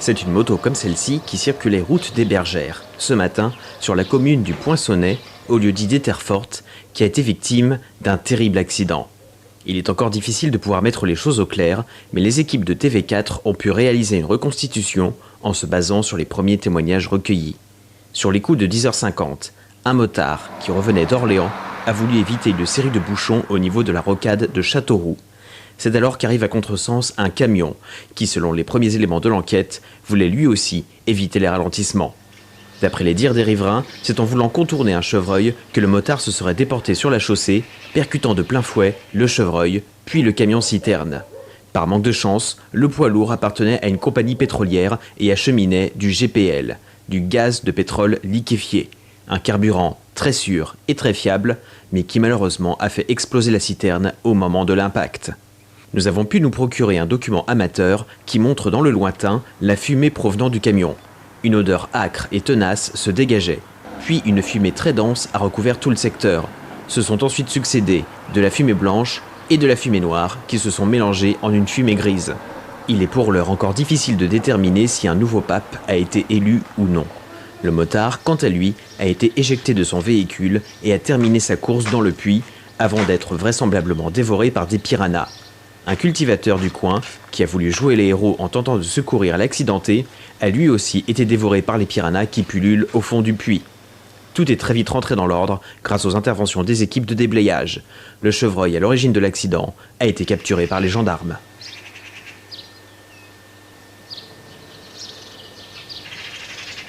C'est une moto comme celle-ci qui circulait route des Bergères, ce matin, sur la commune du Poinçonnet, au lieu-dit d'Etterfort, qui a été victime d'un terrible accident. Il est encore difficile de pouvoir mettre les choses au clair, mais les équipes de TV4 ont pu réaliser une reconstitution en se basant sur les premiers témoignages recueillis. Sur les coups de 10h50, un motard, qui revenait d'Orléans, a voulu éviter une série de bouchons au niveau de la rocade de Châteauroux. C'est alors qu'arrive à contresens un camion, qui, selon les premiers éléments de l'enquête, voulait lui aussi éviter les ralentissements. D'après les dires des riverains, c'est en voulant contourner un chevreuil que le motard se serait déporté sur la chaussée, percutant de plein fouet le chevreuil, puis le camion-citerne. Par manque de chance, le poids lourd appartenait à une compagnie pétrolière et acheminait du GPL, du gaz de pétrole liquéfié, un carburant très sûr et très fiable, mais qui malheureusement a fait exploser la citerne au moment de l'impact. Nous avons pu nous procurer un document amateur qui montre dans le lointain la fumée provenant du camion. Une odeur âcre et tenace se dégageait, puis une fumée très dense a recouvert tout le secteur. Se sont ensuite succédés de la fumée blanche et de la fumée noire qui se sont mélangées en une fumée grise. Il est pour l'heure encore difficile de déterminer si un nouveau pape a été élu ou non. Le motard, quant à lui, a été éjecté de son véhicule et a terminé sa course dans le puits avant d'être vraisemblablement dévoré par des piranhas. Un cultivateur du coin, qui a voulu jouer les héros en tentant de secourir l'accidenté, a lui aussi été dévoré par les piranhas qui pullulent au fond du puits. Tout est très vite rentré dans l'ordre grâce aux interventions des équipes de déblayage. Le chevreuil à l'origine de l'accident a été capturé par les gendarmes.